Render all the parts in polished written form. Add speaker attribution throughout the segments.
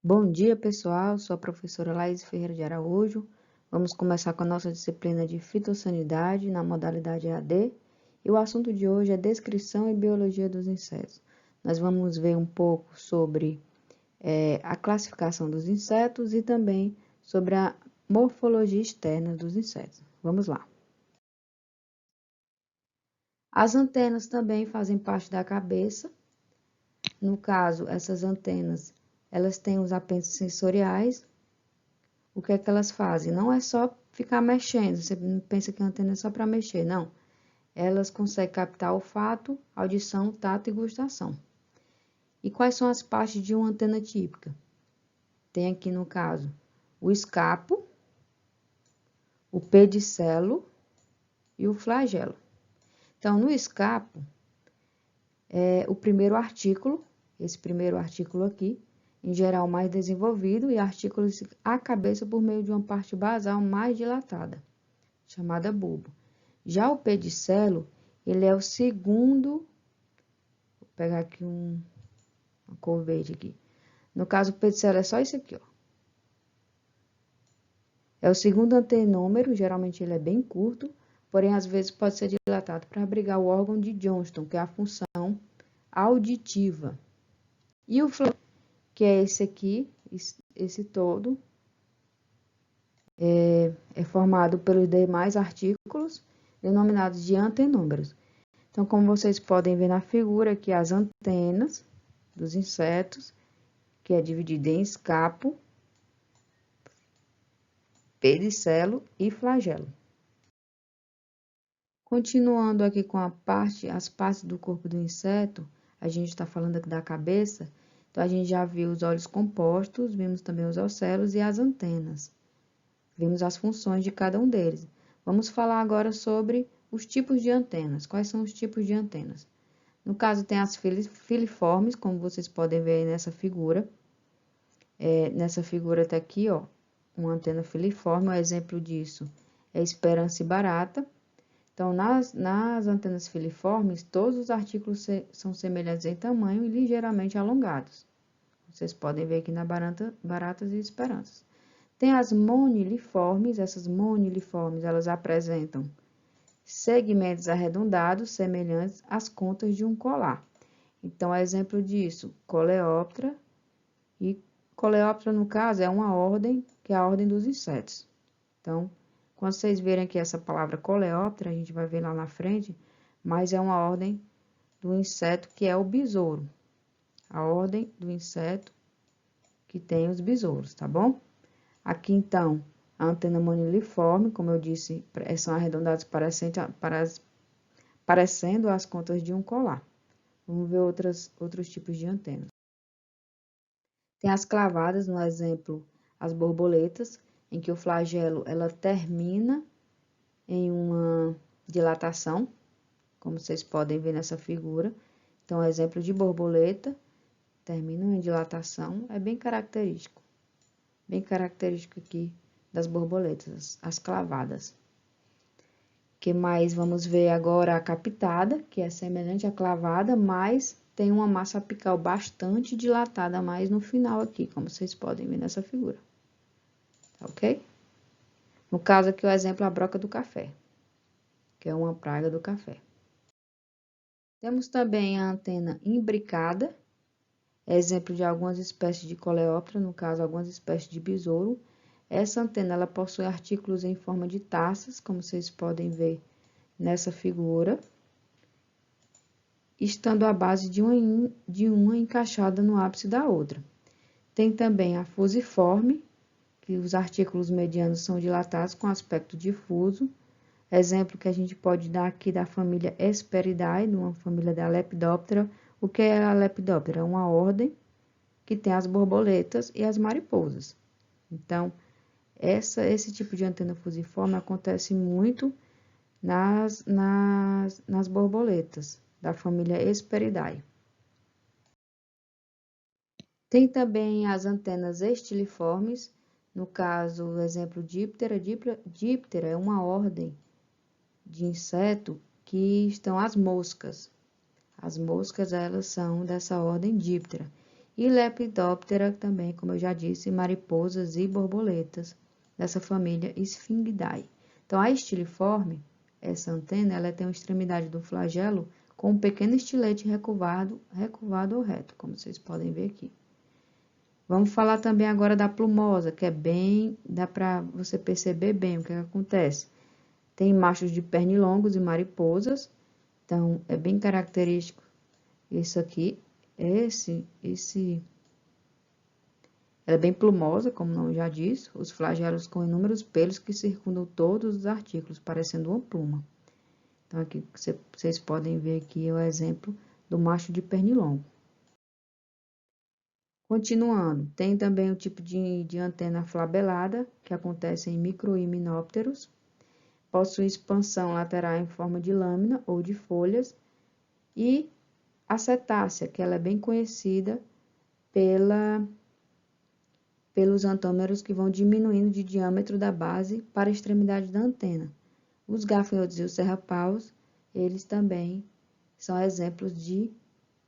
Speaker 1: Bom dia, pessoal. Sou a professora Laís Ferreira de Araújo. Vamos começar com a nossa disciplina de fitossanidade na modalidade EAD. E o assunto de hoje é descrição e biologia dos insetos. Nós vamos ver um pouco sobre a classificação dos insetos e também sobre a morfologia externa dos insetos. Vamos lá. As antenas também fazem parte da cabeça. No caso, essas antenas, elas têm os apêndices sensoriais. O que é que elas fazem? Não é só ficar mexendo, você pensa que a antena é só para mexer, não. Elas conseguem captar olfato, audição, tato e gustação. E quais são as partes de uma antena típica? Tem aqui no caso o escapo, o pedicelo e o flagelo. Então, no escapo, o primeiro artículo, esse primeiro artículo aqui, em geral mais desenvolvido, e articula-se a cabeça por meio de uma parte basal mais dilatada, chamada bulbo. Já o pedicelo, ele é o segundo, vou pegar aqui uma cor verde aqui. No caso, o pedicelo é só esse aqui, ó. É o segundo antenômero, geralmente ele é bem curto, porém às vezes pode ser dilatado para abrigar o órgão de Johnston, que é a função auditiva. E o flagelo, que é esse aqui, esse todo, é formado pelos demais artículos, denominados de antenômeros. Então, como vocês podem ver na figura aqui, as antenas dos insetos, que é dividida em escapo, pedicelo e flagelo. Continuando aqui com as partes do corpo do inseto, a gente está falando aqui da cabeça, então a gente já viu os olhos compostos, vimos também os ocelos e as antenas. Vimos as funções de cada um deles. Vamos falar agora sobre os tipos de antenas. Quais são os tipos de antenas? No caso, tem as filiformes, como vocês podem ver aí nessa figura. Nessa figura está aqui, ó, uma antena filiforme. Um exemplo disso é Esperança e barata. Então, nas antenas filiformes, todos os artículos são semelhantes em tamanho e ligeiramente alongados. Vocês podem ver aqui na baratas e esperanças. Tem as moniliformes. Essas moniliformes, elas apresentam segmentos arredondados, semelhantes às contas de um colar. Então, exemplo disso, Coleóptera. E Coleóptera, no caso, é uma ordem, que é a ordem dos insetos. Então, quando vocês verem aqui essa palavra Coleóptera, a gente vai ver lá na frente, mas é uma ordem do inseto que é o besouro. A ordem do inseto que tem os besouros, tá bom? Aqui, então, a antena moniliforme, como eu disse, são arredondadas parecendo as contas de um colar. Vamos ver outros tipos de antenas. Tem as clavadas, no exemplo, as borboletas, em que o flagelo ela termina em uma dilatação, como vocês podem ver nessa figura. Então, exemplo de borboleta, termina em dilatação, é bem característico aqui das borboletas, as clavadas. Que mais? Vamos ver agora a captada, que é semelhante à clavada, mas tem uma massa apical bastante dilatada mais no final aqui, como vocês podem ver nessa figura. Ok? No caso aqui, o exemplo é a broca do café, que é uma praga do café. Temos também a antena imbricada, exemplo de algumas espécies de coleóptera, no caso, algumas espécies de besouro. Essa antena, ela possui artículos em forma de taças, como vocês podem ver nessa figura, estando à base de uma encaixada no ápice da outra. Tem também a fusiforme, que os artículos medianos são dilatados com aspecto difuso. Exemplo que a gente pode dar aqui da família Hesperidae, de uma família da Lepidoptera. O que é a Lepidoptera? É uma ordem que tem as borboletas e as mariposas. Então, esse tipo de antena fusiforme acontece muito nas borboletas da família Hesperidae. Tem também as antenas estiliformes, no caso, o exemplo Diptera. Diptera é uma ordem de inseto que estão as moscas. As moscas, elas são dessa ordem Diptera. e Lepidoptera também, como eu já disse, mariposas e borboletas dessa família Sphingidae. Então, a estiliforme, essa antena, ela tem uma extremidade do flagelo com um pequeno estilete recurvado ou reto, como vocês podem ver aqui. Vamos falar também agora da plumosa, que é bem, dá para você perceber bem o que acontece. Tem machos de pernilongos e mariposas, então é bem característico isso aqui. Ela é bem plumosa, como o nome já diz, os flagelos com inúmeros pelos que circundam todos os artículos, parecendo uma pluma. Então, aqui vocês podem ver aqui o exemplo do macho de pernilongo. Continuando, tem também o tipo de antena flabelada, que acontece em microhimenópteros. Possui expansão lateral em forma de lâmina ou de folhas. E a cetácea, que ela é bem conhecida pelos antômeros que vão diminuindo de diâmetro da base para a extremidade da antena. Os gafanhotos e os serrapaus, eles também são exemplos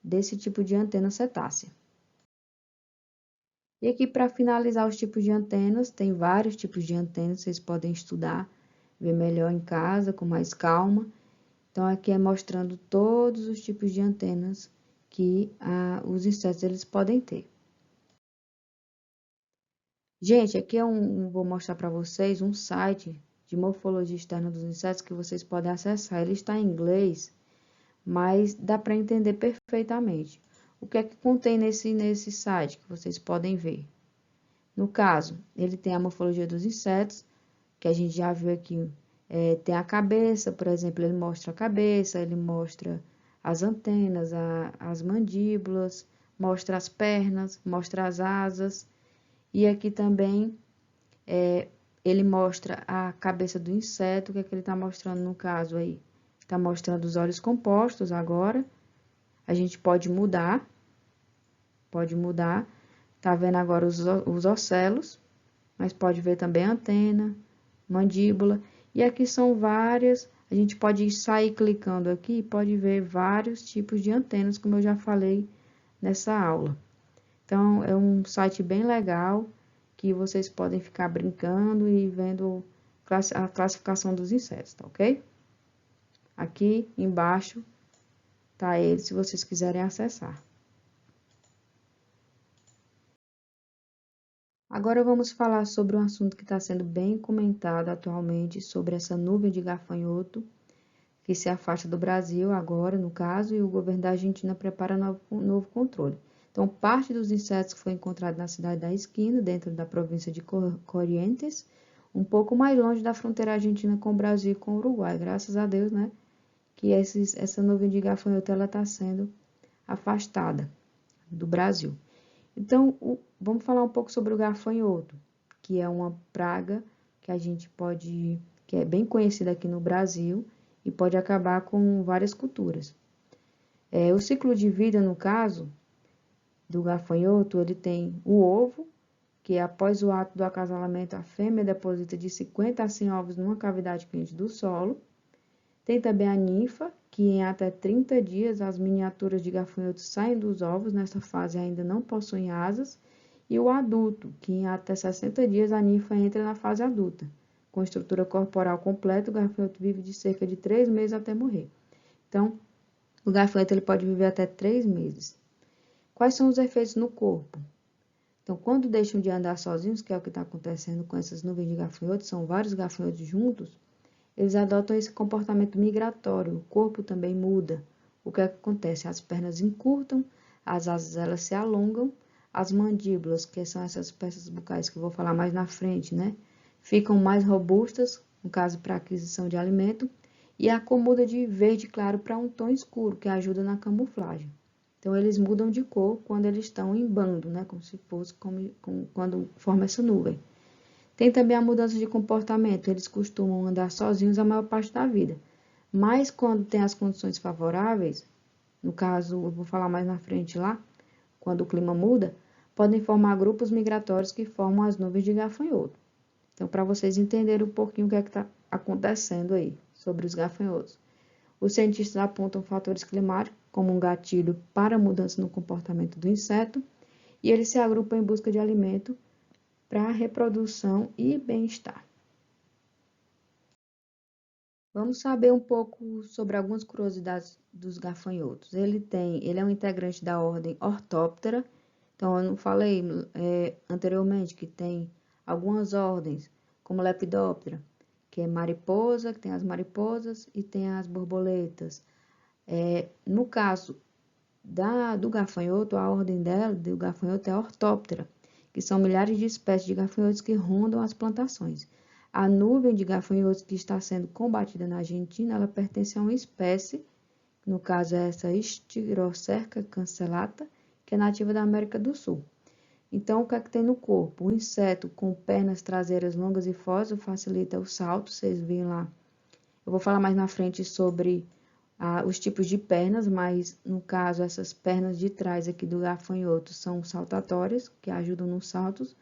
Speaker 1: desse tipo de antena cetácea. E aqui, para finalizar os tipos de antenas, tem vários tipos de antenas, vocês podem estudar, ver melhor em casa, com mais calma. Então, aqui é mostrando todos os tipos de antenas que os insetos eles podem ter. Gente, aqui vou mostrar para vocês um site de morfologia externa dos insetos que vocês podem acessar. Ele está em inglês, mas dá para entender perfeitamente. O que é que contém nesse site que vocês podem ver? No caso, ele tem a morfologia dos insetos, que a gente já viu aqui. Tem a cabeça, por exemplo, ele mostra a cabeça, ele mostra as antenas, as mandíbulas, mostra as pernas, mostra as asas. E aqui também ele mostra a cabeça do inseto, o que é que ele está mostrando no caso aí? Está mostrando os olhos compostos agora. A gente pode mudar. Tá vendo agora os ocelos, mas pode ver também a antena, mandíbula. E aqui são várias, a gente pode sair clicando aqui e pode ver vários tipos de antenas, como eu já falei nessa aula. Então, é um site bem legal, que vocês podem ficar brincando e vendo a classificação dos insetos, tá ok? Aqui embaixo tá ele, se vocês quiserem acessar. Agora vamos falar sobre um assunto que está sendo bem comentado atualmente, sobre essa nuvem de gafanhoto que se afasta do Brasil agora, no caso, e o governo da Argentina prepara novo controle. Então, parte dos insetos que foi encontrado na cidade da Esquina, dentro da província de Corrientes, um pouco mais longe da fronteira argentina com o Brasil e com o Uruguai. Graças a Deus, né, que essa nuvem de gafanhoto está sendo afastada do Brasil. Então, vamos falar um pouco sobre o gafanhoto, que é uma praga que é bem conhecida aqui no Brasil e pode acabar com várias culturas. O ciclo de vida, no caso do gafanhoto, ele tem o ovo, que após o ato do acasalamento, a fêmea deposita de 50 a 100 ovos numa cavidade quente do solo. Tem também a ninfa, que em até 30 dias as miniaturas de gafanhotos saem dos ovos, nessa fase ainda não possuem asas, e o adulto, que em até 60 dias a ninfa entra na fase adulta. Com estrutura corporal completa, o gafanhoto vive de cerca de 3 meses até morrer. Então, o gafanhoto ele pode viver até 3 meses. Quais são os efeitos no corpo? Então, quando deixam de andar sozinhos, que é o que está acontecendo com essas nuvens de gafanhotos, são vários gafanhotos juntos, eles adotam esse comportamento migratório, o corpo também muda. O que acontece? As pernas encurtam, as asas elas se alongam, as mandíbulas, que são essas peças bucais que eu vou falar mais na frente, né? Ficam mais robustas, no caso para aquisição de alimento, e a cor muda de verde claro para um tom escuro, que ajuda na camuflagem. Então, eles mudam de cor quando eles estão em bando, né? Como se fosse quando forma essa nuvem. Tem também a mudança de comportamento, eles costumam andar sozinhos a maior parte da vida. Mas quando tem as condições favoráveis, no caso, eu vou falar mais na frente lá, quando o clima muda, podem formar grupos migratórios que formam as nuvens de gafanhoto. Então, para vocês entenderem um pouquinho o que é que está acontecendo aí sobre os gafanhotos. Os cientistas apontam fatores climáticos como um gatilho para a mudança no comportamento do inseto e eles se agrupam em busca de alimento para reprodução e bem-estar. Vamos saber um pouco sobre algumas curiosidades dos gafanhotos. Ele é um integrante da ordem Orthoptera. Então, eu não falei anteriormente que tem algumas ordens, como Lepidoptera, que é mariposa, que tem as mariposas e tem as borboletas. No caso do gafanhoto, a ordem do gafanhoto é Orthoptera, que são milhares de espécies de gafanhotos que rondam as plantações. A nuvem de gafanhotos que está sendo combatida na Argentina, ela pertence a uma espécie, no caso é essa Styrocerca cancellata, que é nativa da América do Sul. Então, o que é que tem no corpo? O inseto com pernas traseiras longas e fortes facilita o salto, vocês veem lá. Eu vou falar mais na frente sobre os tipos de pernas, mas no caso, essas pernas de trás aqui do gafanhoto são saltatórias, que ajudam nos saltos.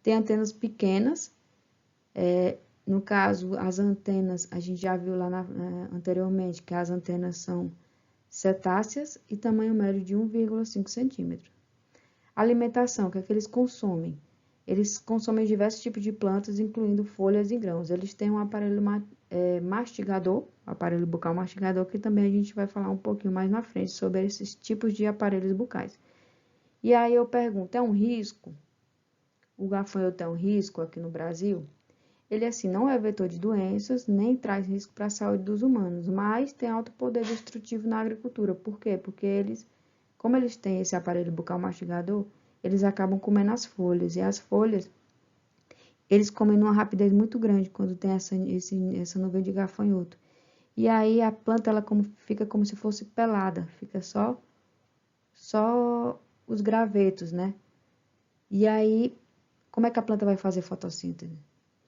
Speaker 1: Tem antenas pequenas. No caso, as antenas, a gente já viu lá anteriormente que as antenas são cetáceas e tamanho médio de 1,5 centímetro. Alimentação, o que é que eles consomem? Eles consomem diversos tipos de plantas, incluindo folhas e grãos. Eles têm um aparelho mastigador, aparelho bucal mastigador, que também a gente vai falar um pouquinho mais na frente sobre esses tipos de aparelhos bucais. E aí eu pergunto, é um risco? O gafanhoto é um risco aqui no Brasil? Ele, assim, não é vetor de doenças, nem traz risco para a saúde dos humanos, mas tem alto poder destrutivo na agricultura. Por quê? Porque como eles têm esse aparelho bucal mastigador, eles acabam comendo as folhas. E as folhas, eles comem numa rapidez muito grande quando tem essa nuvem de gafanhoto. E aí a planta ela fica como se fosse pelada, fica só os gravetos, né? E aí, como é que a planta vai fazer fotossíntese?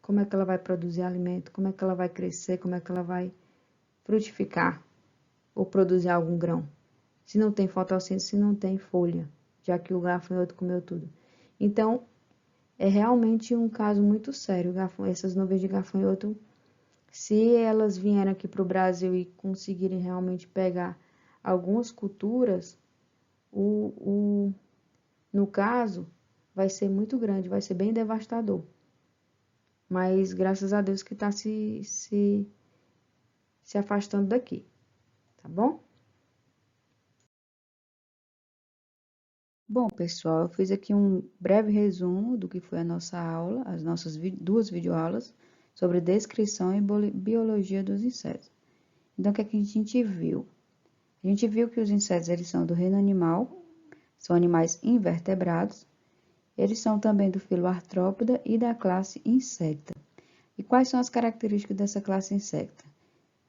Speaker 1: Como é que ela vai produzir alimento? Como é que ela vai crescer? Como é que ela vai frutificar ou produzir algum grão? Se não tem fotossíntese, se não tem folha, já que o gafanhoto comeu tudo. Então, é realmente um caso muito sério. Essas nuvens de gafanhoto, se elas vierem aqui para o Brasil e conseguirem realmente pegar algumas culturas, no caso, vai ser muito grande, vai ser bem devastador. Mas graças a Deus que está se afastando daqui, tá bom? Bom, pessoal, eu fiz aqui um breve resumo do que foi a nossa aula, as nossas duas videoaulas sobre descrição e biologia dos insetos. Então, o que é que a gente viu? A gente viu que os insetos eles são do reino animal, são animais invertebrados, eles são também do filo Artrópoda e da classe Insecta. E quais são as características dessa classe Insecta?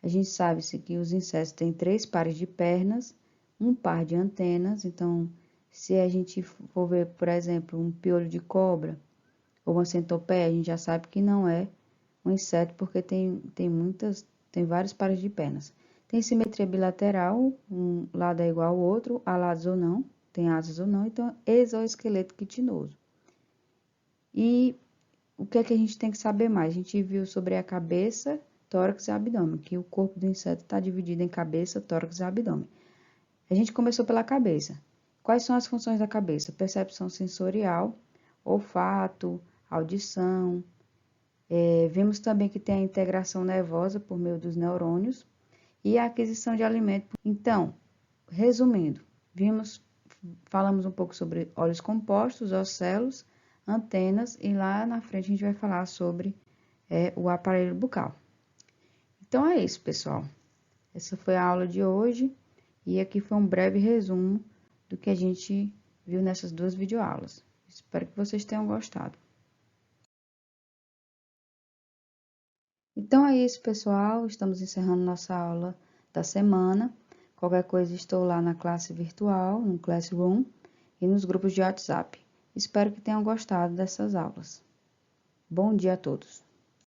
Speaker 1: A gente sabe que os insetos têm 3 pares de pernas, um par de antenas. Então, se a gente for ver, por exemplo, um piolho de cobra ou uma centopeia, a gente já sabe que não é um inseto porque tem vários pares de pernas. Tem simetria bilateral, um lado é igual ao outro, alados ou não, tem asas ou não, então exoesqueleto quitinoso. E o que é que a gente tem que saber mais? A gente viu sobre a cabeça, tórax e abdômen, que o corpo do inseto está dividido em cabeça, tórax e abdômen. A gente começou pela cabeça. Quais são as funções da cabeça? Percepção sensorial, olfato, audição. Vimos também que tem a integração nervosa por meio dos neurônios e a aquisição de alimento. Então, resumindo, falamos um pouco sobre olhos compostos, ocelos, antenas e lá na frente a gente vai falar sobre o aparelho bucal. Então é isso, pessoal. Essa foi a aula de hoje e aqui foi um breve resumo do que a gente viu nessas duas videoaulas. Espero que vocês tenham gostado. Então é isso, pessoal. Estamos encerrando nossa aula da semana. Qualquer coisa, estou lá na classe virtual, no Classroom e nos grupos de WhatsApp. Espero que tenham gostado dessas aulas. Bom dia a todos.